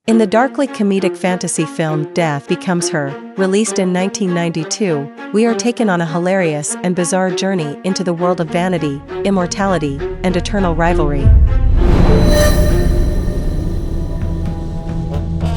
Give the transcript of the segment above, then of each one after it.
In the darkly comedic fantasy film Death Becomes Her, released in 1992, we are taken on a hilarious and bizarre journey into the world of vanity, immortality, and eternal rivalry.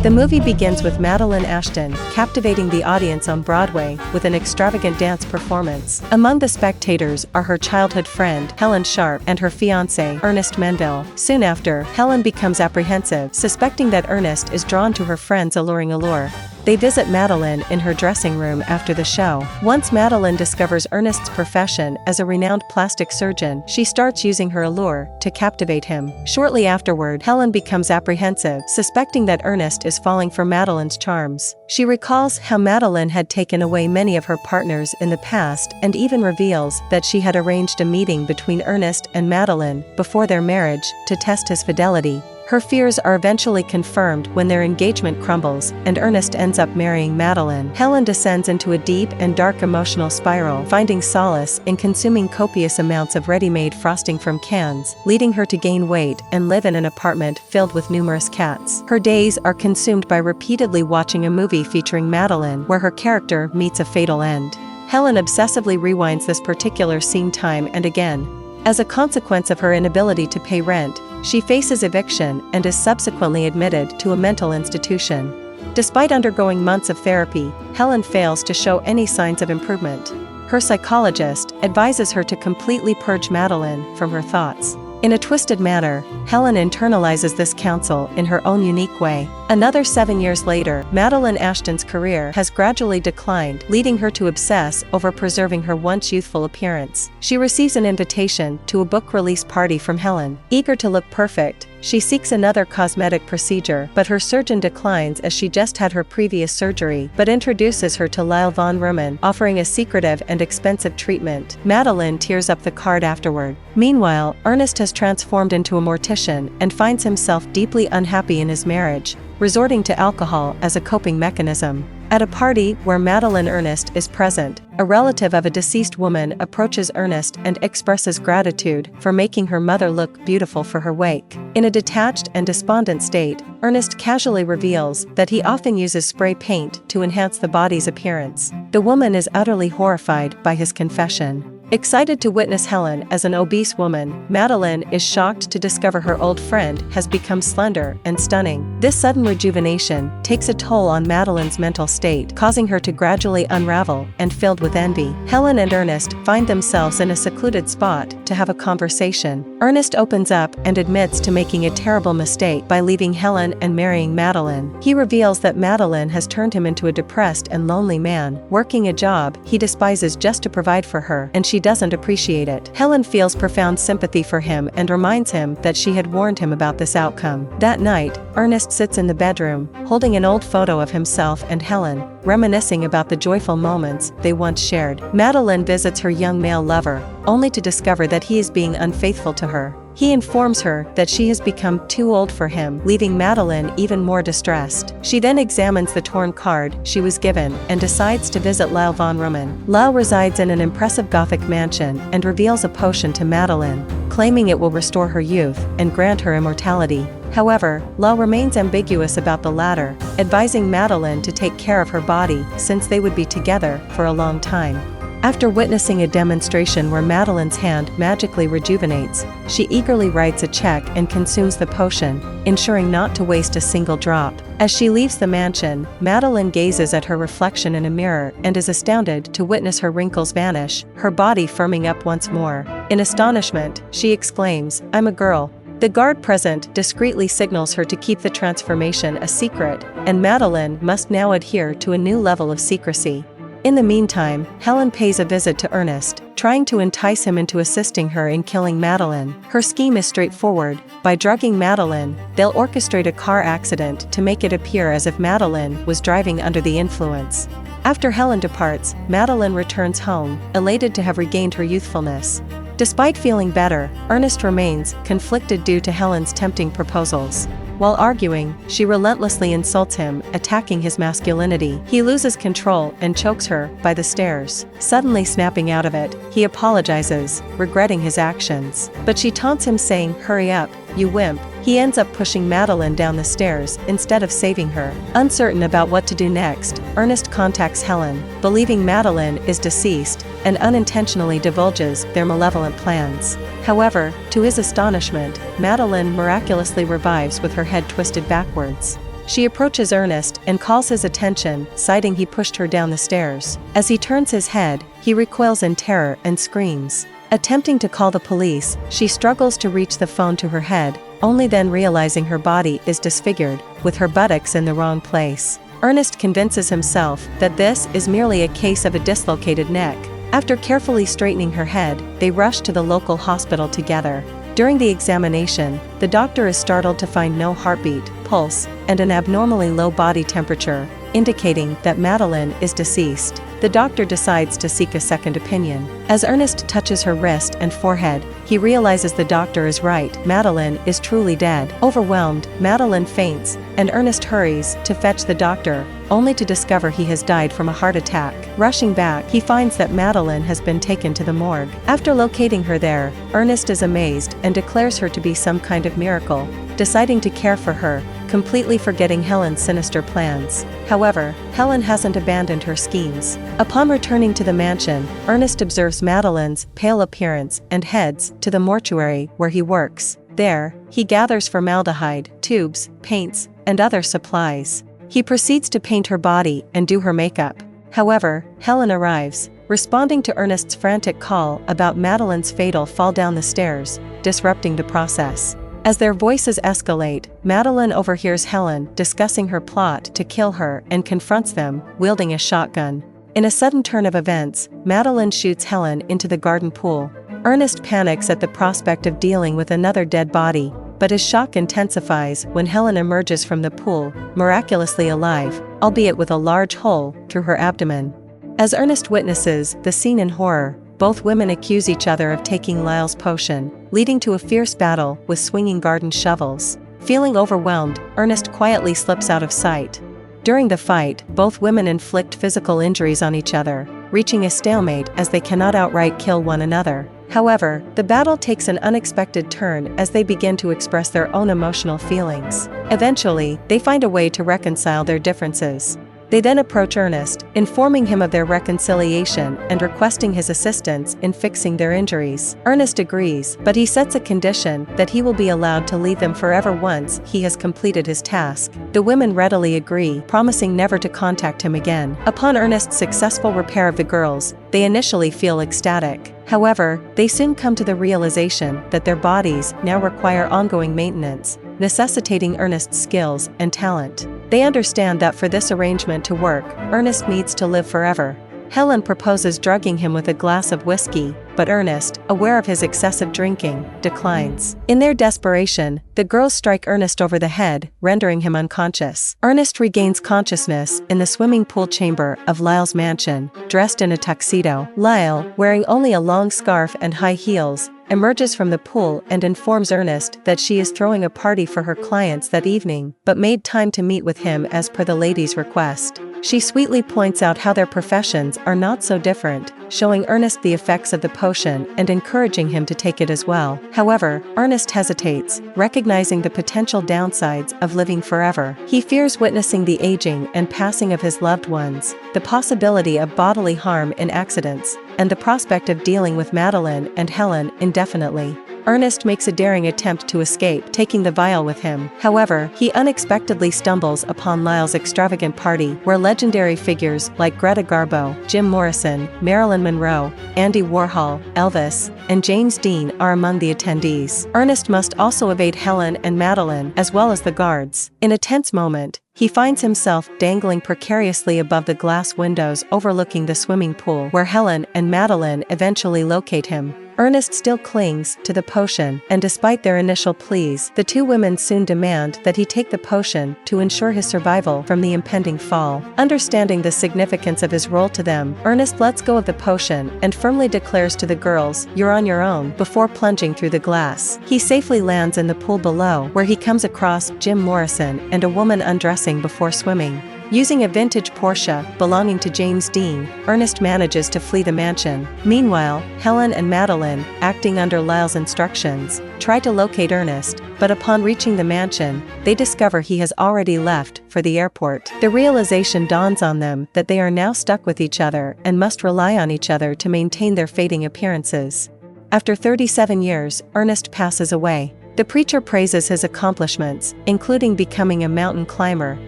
The movie begins with Madeline Ashton captivating the audience on Broadway with an extravagant dance performance. Among the spectators are her childhood friend, Helen Sharp, and her fiancé, Ernest Menville. Soon after, Helen becomes apprehensive, suspecting that Ernest is drawn to her friend's alluring allure. They visit Madeline in her dressing room after the show. Once Madeline discovers Ernest's profession as a renowned plastic surgeon, she starts using her allure to captivate him. Shortly afterward, Helen becomes apprehensive, suspecting that Ernest is falling for Madeline's charms. She recalls how Madeline had taken away many of her partners in the past and even reveals that she had arranged a meeting between Ernest and Madeline before their marriage to test his fidelity. Her fears are eventually confirmed when their engagement crumbles and Ernest ends up marrying Madeline. Helen descends into a deep and dark emotional spiral, finding solace in consuming copious amounts of ready-made frosting from cans, leading her to gain weight and live in an apartment filled with numerous cats. Her days are consumed by repeatedly watching a movie featuring Madeline where her character meets a fatal end. Helen obsessively rewinds this particular scene time and again. As a consequence of her inability to pay rent, she faces eviction and is subsequently admitted to a mental institution. Despite undergoing months of therapy, Helen fails to show any signs of improvement. Her psychologist advises her to completely purge Madeline from her thoughts. In a twisted manner, Helen internalizes this counsel in her own unique way. Another 7 years later, Madeline Ashton's career has gradually declined, leading her to obsess over preserving her once youthful appearance. She receives an invitation to a book release party from Helen. Eager to look perfect, she seeks another cosmetic procedure, but her surgeon declines as she just had her previous surgery, but introduces her to Lyle von Ruhmen, offering a secretive and expensive treatment. Madeline tears up the card afterward. Meanwhile, Ernest has transformed into a mortician and finds himself deeply unhappy in his marriage, resorting to alcohol as a coping mechanism. At a party where Madeline Ernest is present, a relative of a deceased woman approaches Ernest and expresses gratitude for making her mother look beautiful for her wake. In a detached and despondent state, Ernest casually reveals that he often uses spray paint to enhance the body's appearance. The woman is utterly horrified by his confession. Excited to witness Helen as an obese woman, Madeline is shocked to discover her old friend has become slender and stunning. This sudden rejuvenation takes a toll on Madeline's mental state, causing her to gradually unravel and filled with envy. Helen and Ernest find themselves in a secluded spot to have a conversation. Ernest opens up and admits to making a terrible mistake by leaving Helen and marrying Madeline. He reveals that Madeline has turned him into a depressed and lonely man, working a job he despises just to provide for her, and she doesn't appreciate it. Helen feels profound sympathy for him and reminds him that she had warned him about this outcome. That night, Ernest sits in the bedroom, holding an old photo of himself and Helen, reminiscing about the joyful moments they once shared. Madeline visits her young male lover, only to discover that he is being unfaithful to her. He informs her that she has become too old for him, leaving Madeline even more distressed. She then examines the torn card she was given and decides to visit Lyle von Ruhmen. Lyle resides in an impressive Gothic mansion and reveals a potion to Madeline, claiming it will restore her youth and grant her immortality. However, Lyle remains ambiguous about the latter, advising Madeline to take care of her body since they would be together for a long time. After witnessing a demonstration where Madeline's hand magically rejuvenates, she eagerly writes a check and consumes the potion, ensuring not to waste a single drop. As she leaves the mansion, Madeline gazes at her reflection in a mirror and is astounded to witness her wrinkles vanish, her body firming up once more. In astonishment, she exclaims, "I'm a girl." The guard present discreetly signals her to keep the transformation a secret, and Madeline must now adhere to a new level of secrecy. In the meantime, Helen pays a visit to Ernest, trying to entice him into assisting her in killing Madeline. Her scheme is straightforward. By drugging Madeline, they'll orchestrate a car accident to make it appear as if Madeline was driving under the influence. After Helen departs, Madeline returns home, elated to have regained her youthfulness. Despite feeling better, Ernest remains conflicted due to Helen's tempting proposals. While arguing, she relentlessly insults him, attacking his masculinity. He loses control and chokes her by the stairs. Suddenly snapping out of it, he apologizes, regretting his actions. But she taunts him saying, "Hurry up, you wimp," he ends up pushing Madeline down the stairs instead of saving her. Uncertain about what to do next, Ernest contacts Helen, believing Madeline is deceased, and unintentionally divulges their malevolent plans. However, to his astonishment, Madeline miraculously revives with her head twisted backwards. She approaches Ernest and calls his attention, citing he pushed her down the stairs. As he turns his head, he recoils in terror and screams. Attempting to call the police, she struggles to reach the phone to her head, only then realizing her body is disfigured, with her buttocks in the wrong place. Ernest convinces himself that this is merely a case of a dislocated neck. After carefully straightening her head, they rush to the local hospital together. During the examination, the doctor is startled to find no heartbeat, pulse, and an abnormally low body temperature, indicating that Madeline is deceased. The doctor decides to seek a second opinion. As Ernest touches her wrist and forehead, he realizes the doctor is right. Madeline is truly dead. Overwhelmed, Madeline faints, and Ernest hurries to fetch the doctor, only to discover he has died from a heart attack. Rushing back, he finds that Madeline has been taken to the morgue. After locating her there, Ernest is amazed and declares her to be some kind of miracle, deciding to care for her, completely forgetting Helen's sinister plans. However, Helen hasn't abandoned her schemes. Upon returning to the mansion, Ernest observes Madeline's pale appearance and heads to the mortuary where he works. There, he gathers formaldehyde, tubes, paints, and other supplies. He proceeds to paint her body and do her makeup. However, Helen arrives, responding to Ernest's frantic call about Madeline's fatal fall down the stairs, disrupting the process. As their voices escalate, Madeline overhears Helen discussing her plot to kill her and confronts them, wielding a shotgun. In a sudden turn of events, Madeline shoots Helen into the garden pool. Ernest panics at the prospect of dealing with another dead body, but his shock intensifies when Helen emerges from the pool, miraculously alive, albeit with a large hole through her abdomen. As Ernest witnesses the scene in horror, both women accuse each other of taking Lyle's potion, leading to a fierce battle with swinging garden shovels. Feeling overwhelmed, Ernest quietly slips out of sight. During the fight, both women inflict physical injuries on each other, reaching a stalemate as they cannot outright kill one another. However, the battle takes an unexpected turn as they begin to express their own emotional feelings. Eventually, they find a way to reconcile their differences. They then approach Ernest, informing him of their reconciliation and requesting his assistance in fixing their injuries. Ernest agrees, but he sets a condition that he will be allowed to leave them forever once he has completed his task. The women readily agree, promising never to contact him again. Upon Ernest's successful repair of the girls, they initially feel ecstatic. However, they soon come to the realization that their bodies now require ongoing maintenance, necessitating Ernest's skills and talent. They understand that for this arrangement to work, Ernest needs to live forever. Helen proposes drugging him with a glass of whiskey, but Ernest, aware of his excessive drinking, declines. In their desperation, the girls strike Ernest over the head, rendering him unconscious. Ernest regains consciousness in the swimming pool chamber of Lyle's mansion, dressed in a tuxedo. Lyle, wearing only a long scarf and high heels, emerges from the pool and informs Ernest that she is throwing a party for her clients that evening, but made time to meet with him as per the lady's request. She sweetly points out how their professions are not so different, showing Ernest the effects of the potion and encouraging him to take it as well. However, Ernest hesitates, recognizing the potential downsides of living forever. He fears witnessing the aging and passing of his loved ones, the possibility of bodily harm in accidents, and the prospect of dealing with Madeline and Helen indefinitely. Ernest makes a daring attempt to escape, taking the vial with him. However, he unexpectedly stumbles upon Lyle's extravagant party, where legendary figures like Greta Garbo, Jim Morrison, Marilyn Monroe, Andy Warhol, Elvis, and James Dean are among the attendees. Ernest must also evade Helen and Madeline, as well as the guards. In a tense moment, he finds himself dangling precariously above the glass windows overlooking the swimming pool, where Helen and Madeline eventually locate him. Ernest still clings to the potion, and despite their initial pleas, the two women soon demand that he take the potion to ensure his survival from the impending fall. Understanding the significance of his role to them, Ernest lets go of the potion and firmly declares to the girls, "You're on your own," before plunging through the glass. He safely lands in the pool below, where he comes across Jim Morrison and a woman undressing before swimming. Using a vintage Porsche belonging to James Dean, Ernest manages to flee the mansion. Meanwhile, Helen and Madeline, acting under Lyle's instructions, try to locate Ernest, but upon reaching the mansion, they discover he has already left for the airport. The realization dawns on them that they are now stuck with each other and must rely on each other to maintain their fading appearances. After 37 years, Ernest passes away. The preacher praises his accomplishments, including becoming a mountain climber,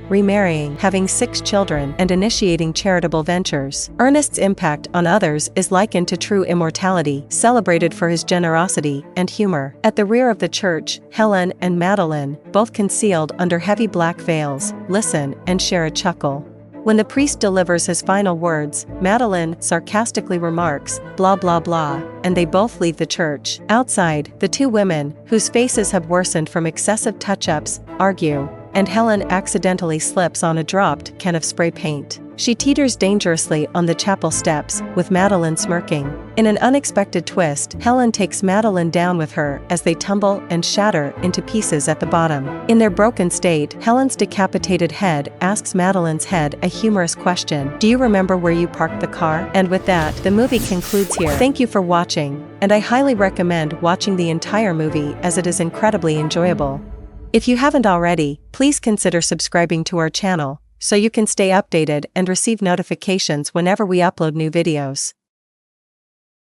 remarrying, having 6 children, and initiating charitable ventures. Ernest's impact on others is likened to true immortality, celebrated for his generosity and humor. At the rear of the church, Helen and Madeline, both concealed under heavy black veils, listen and share a chuckle. When the priest delivers his final words, Madeline sarcastically remarks, "Blah blah blah," and they both leave the church. Outside, the 2 women, whose faces have worsened from excessive touch-ups, argue, and Helen accidentally slips on a dropped can of spray paint. She teeters dangerously on the chapel steps, with Madeline smirking. In an unexpected twist, Helen takes Madeline down with her as they tumble and shatter into pieces at the bottom. In their broken state, Helen's decapitated head asks Madeline's head a humorous question: "Do you remember where you parked the car?" And with that, the movie concludes here. Thank you for watching, and I highly recommend watching the entire movie as it is incredibly enjoyable. If you haven't already, please consider subscribing to our channel, so you can stay updated and receive notifications whenever we upload new videos.